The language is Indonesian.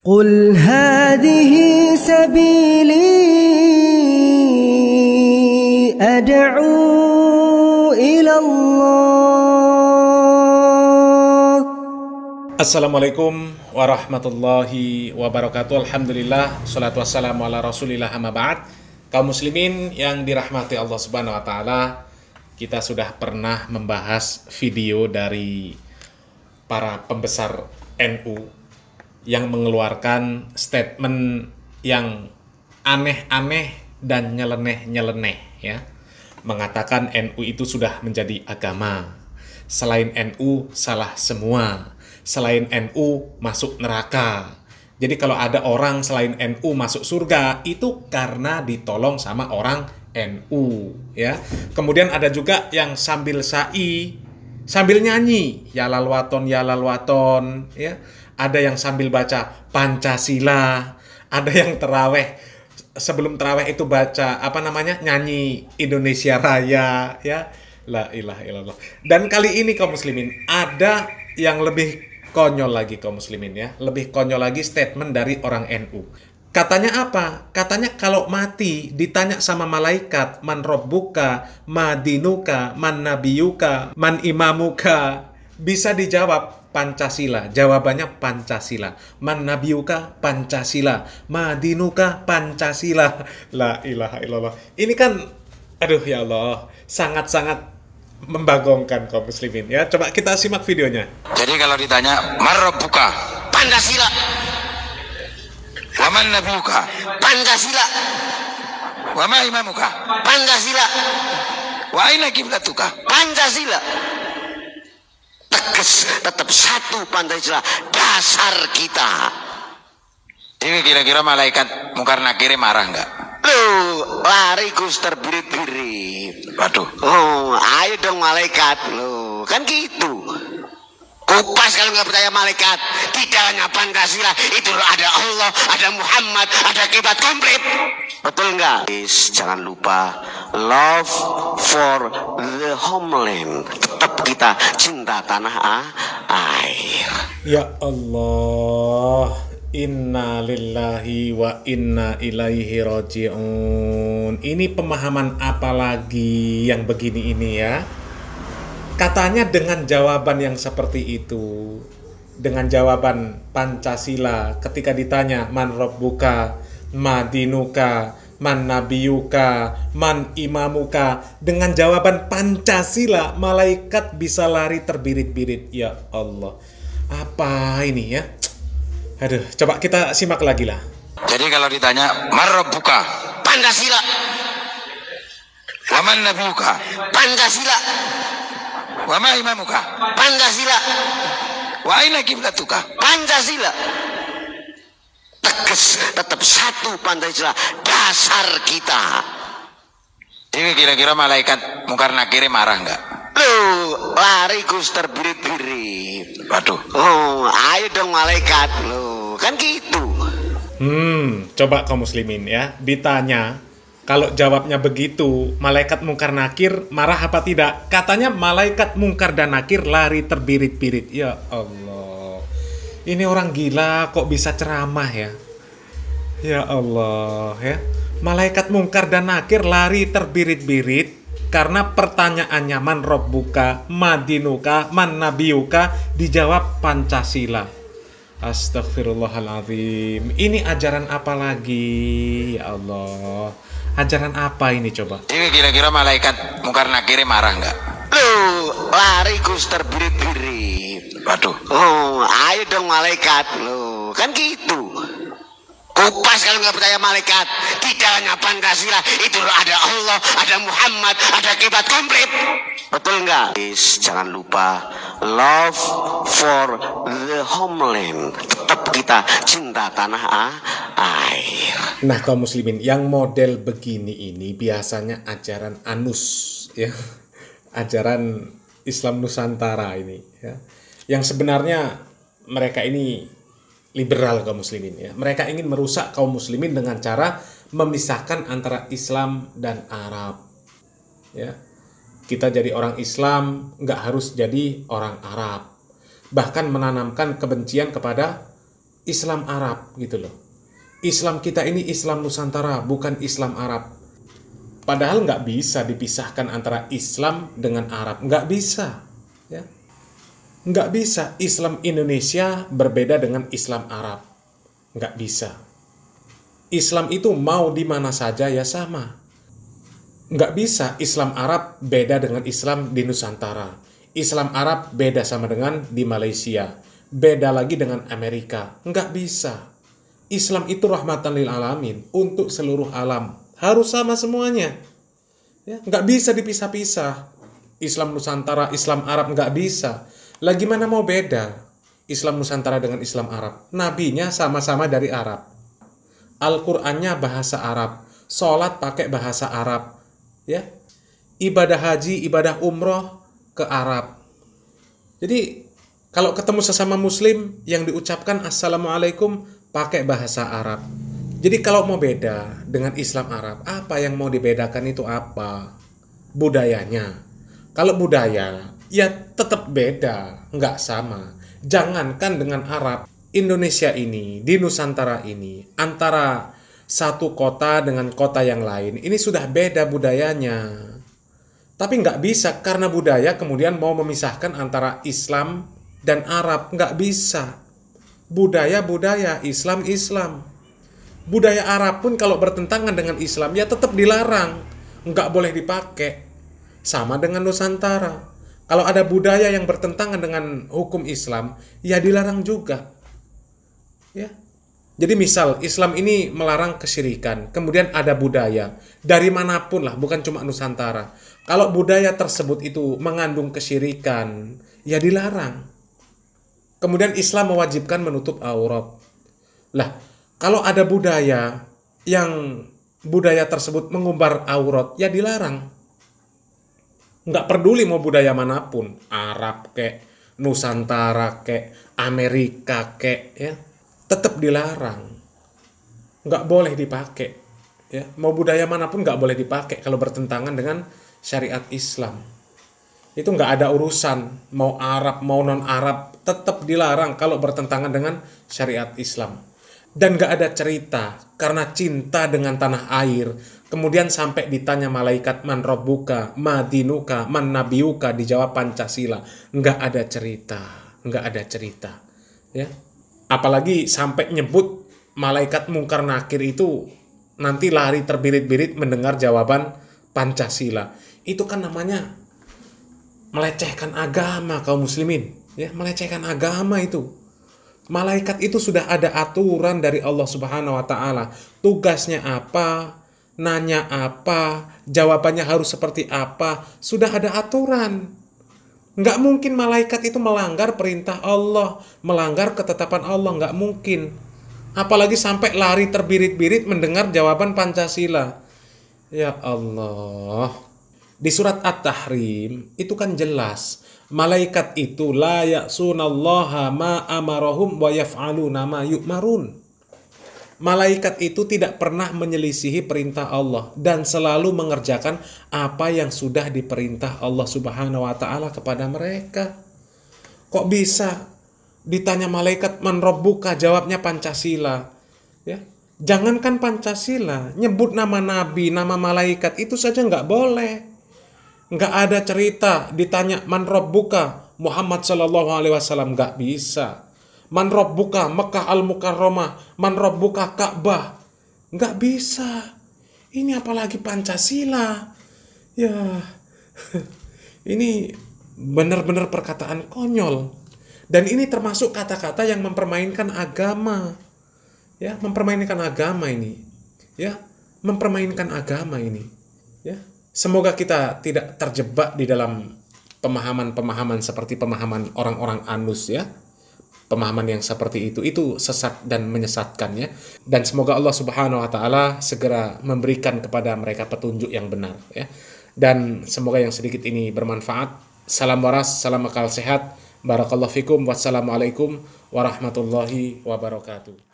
قل هذه سبيلي أدعو إلى الله. Assalamualaikum warahmatullahi wabarakatuh. Alhamdulillah, salatu wassalamu ala rasulillah, amma ba'd. Kaum muslimin yang dirahmati Allah subhanahu wa ta'ala, kita sudah pernah membahas video dari para pembesar NU yang mengeluarkan statement yang aneh-aneh dan nyeleneh-nyeleneh, ya. Mengatakan NU itu sudah menjadi agama. Selain NU salah semua. Selain NU masuk neraka. Jadi kalau ada orang selain NU masuk surga, itu karena ditolong sama orang NU, ya. Kemudian ada juga yang sambil sa'i, sambil nyanyi, ya lalwaton, ya. Ada yang sambil baca Pancasila, ada yang terawih, sebelum terawih itu baca nyanyi Indonesia Raya, ya. La ilaha illallah. Dan kali ini kaum muslimin ada yang lebih konyol lagi kaum muslimin, ya. Lebih konyol lagi statement dari orang NU. Katanya apa? Katanya kalau mati ditanya sama malaikat, man robbuka, ma dinuka, man nabiyuka, man imamuka, bisa dijawab Pancasila. Jawabannya Pancasila. Man nabiyuka Pancasila, ma dinuka Pancasila. La ilaha illallah. Ini kan, aduh ya Allah, sangat-sangat membagongkan kaum muslimin, ya. Coba kita simak videonya. Jadi kalau ditanya man rabbuka, Pancasila. Wa man nabiyuka, Pancasila. Wa ma imamuka, Pancasila. Wa aina kiblatuka, Pancasila. Tegas, tetap satu Pancasila, dasar kita. Ini kira-kira malaikat mungkar nakir marah nggak? Loh, lari Gus terbirit-birit. Waduh. Oh, ayo dong malaikat. Loh, kan gitu. Kupas kalau nggak percaya malaikat. Tidak hanya Pancasila, itu ada Allah, ada Muhammad, ada kiblat komplit. Betul nggak? Jangan lupa love for the homeland. Tetap kita cinta tanah air. Ya Allah, inna lillahi wa inna ilaihi raji'un. Ini pemahaman apa lagi yang begini ini, ya? Katanya dengan jawaban yang seperti itu, dengan jawaban Pancasila, ketika ditanya man rabbuka, ma dinuka, man nabiyuka, man imamuka, dengan jawaban Pancasila, malaikat bisa lari terbirit-birit. Ya Allah, apa ini, ya? Aduh, coba kita simak lagi lah. Jadi kalau ditanya man rabbuka, Pancasila. Wa man nabiyuka, Pancasila. Wa ma imamuka, Pancasila. Wa aina kiblatuka, Pancasila. Tegas, tetap satu Pancasila, dasar kita. Ini kira-kira malaikat mungkar nakir marah nggak? Loh, lari Gus terbirit-birit. Waduh. Oh, ayo dong malaikat. Loh, kan gitu. Coba kaum muslimin, ya, ditanya, kalau jawabnya begitu, malaikat mungkar nakir marah apa tidak? Katanya malaikat mungkar dan nakir lari terbirit-birit. Ya Allah, ini orang gila kok bisa ceramah, ya. Ya Allah, ya. Malaikat mungkar dan nakir lari terbirit-birit karena pertanyaannya man rabbuka, ma dinuka, man nabiyuka, dijawab Pancasila. Astagfirullahaladzim. Ini ajaran apa lagi? Ya Allah, ajaran apa ini coba? Ini kira-kira malaikat mungkar nakir marah nggak? Loh, lari Gus terbirit-birit. Waduh. Oh, ayo dong malaikat. Loh, kan gitu. Kupas kalau nggak percaya malaikat. Tidak hanya Pancasila, itu ada Allah, ada Muhammad, ada kiblat komplit. Betul nggak? Jangan lupa love for the homeland. Tetap kita cinta tanah air. Nah kaum muslimin, yang model begini ini biasanya ajaran Anus, ya. Ajaran Islam Nusantara ini, ya. Yang sebenarnya mereka ini liberal kaum muslimin, ya. Mereka ingin merusak kaum muslimin dengan cara memisahkan antara Islam dan Arab, ya. Kita jadi orang Islam nggak harus jadi orang Arab. Bahkan menanamkan kebencian kepada Islam Arab gitu loh. Islam kita ini Islam Nusantara, bukan Islam Arab. Padahal nggak bisa dipisahkan antara Islam dengan Arab. Nggak bisa. Ya. Nggak bisa Islam Indonesia berbeda dengan Islam Arab. Nggak bisa. Islam itu mau di mana saja ya sama. Nggak bisa Islam Arab beda dengan Islam di Nusantara. Islam Arab beda sama dengan di Malaysia. Beda lagi dengan Amerika. Nggak bisa. Islam itu rahmatan lil alamin, untuk seluruh alam. Harus sama semuanya. Ya, nggak bisa dipisah-pisah. Islam Nusantara, Islam Arab nggak bisa. Lah gimana mau beda Islam Nusantara dengan Islam Arab? Nabinya sama-sama dari Arab. Al-Qur'annya bahasa Arab. Sholat pakai bahasa Arab. Ya. Ibadah haji, ibadah umroh ke Arab. Jadi kalau ketemu sesama muslim yang diucapkan Assalamualaikum pakai bahasa Arab. Jadi kalau mau beda dengan Islam Arab, apa yang mau dibedakan itu apa? Budayanya. Kalau budaya, ya tetap beda, nggak sama. Jangankan dengan Arab, Indonesia ini, di Nusantara ini, antara satu kota dengan kota yang lain, ini sudah beda budayanya. Tapi nggak bisa, karena budaya kemudian mau memisahkan antara Islam dan Arab. Nggak bisa. Budaya-budaya, Islam-Islam. Budaya Arab pun kalau bertentangan dengan Islam, ya tetap dilarang. Nggak boleh dipakai. Sama dengan Nusantara. Kalau ada budaya yang bertentangan dengan hukum Islam, ya dilarang juga. Ya. Jadi misal, Islam ini melarang kesyirikan. Kemudian ada budaya. Dari manapun lah, bukan cuma Nusantara. Kalau budaya tersebut itu mengandung kesyirikan, ya dilarang. Kemudian Islam mewajibkan menutup aurat. Lah, kalau ada budaya yang budaya tersebut mengumbar aurat, ya dilarang. Nggak peduli mau budaya manapun, Arab kek, Nusantara kek, Amerika kek, ya, tetap dilarang. Nggak boleh dipakai. Ya, mau budaya manapun nggak boleh dipakai kalau bertentangan dengan syariat Islam. Itu nggak ada urusan, mau Arab, mau non-Arab, tetap dilarang kalau bertentangan dengan syariat Islam. Dan nggak ada cerita, karena cinta dengan tanah air, kemudian sampai ditanya malaikat, man robbuka, ma dinuka, man nabiyuka, dijawab Pancasila. Nggak ada cerita, nggak ada cerita. Ya. Apalagi sampai nyebut malaikat mungkar nakir itu nanti lari terbirit-birit mendengar jawaban Pancasila. Itu kan namanya melecehkan agama kaum muslimin, ya, melecehkan agama itu. Malaikat itu sudah ada aturan dari Allah Subhanahu wa taala. Tugasnya apa? Nanya apa? Jawabannya harus seperti apa? Sudah ada aturan. Nggak mungkin malaikat itu melanggar perintah Allah, melanggar ketetapan Allah, nggak mungkin. Apalagi sampai lari terbirit-birit mendengar jawaban Pancasila. Ya Allah. Di surat At-Tahrim itu kan jelas, malaikat itu la ya'sunallaha ma amarahum wa yaf'aluna ma yu'marun. Malaikat itu tidak pernah menyelisihi perintah Allah dan selalu mengerjakan apa yang sudah diperintah Allah Subhanahu wa taala kepada mereka. Kok bisa ditanya malaikat man rabbuka, jawabnya Pancasila, ya? Jangankan Pancasila, nyebut nama nabi, nama malaikat itu saja nggak boleh. Nggak ada cerita ditanya man rabbuka Muhammad sallallahu alaihi wasallam, nggak bisa. Man rabbuka Mekah al-Mukarramah, man rabbuka Ka'bah, nggak bisa. Ini apalagi Pancasila. Ya, ini benar-benar perkataan konyol. Dan ini termasuk kata-kata yang mempermainkan agama. Ya, mempermainkan agama ini. Ya, mempermainkan agama ini. Ya. Semoga kita tidak terjebak di dalam pemahaman-pemahaman seperti pemahaman orang-orang Anus, ya. Pemahaman yang seperti itu sesat dan menyesatkan, ya. Dan semoga Allah Subhanahu wa taala segera memberikan kepada mereka petunjuk yang benar, ya. Dan semoga yang sedikit ini bermanfaat. Salam waras, salam akal sehat. Barakallahu fikum. Wassalamualaikum warahmatullahi wabarakatuh.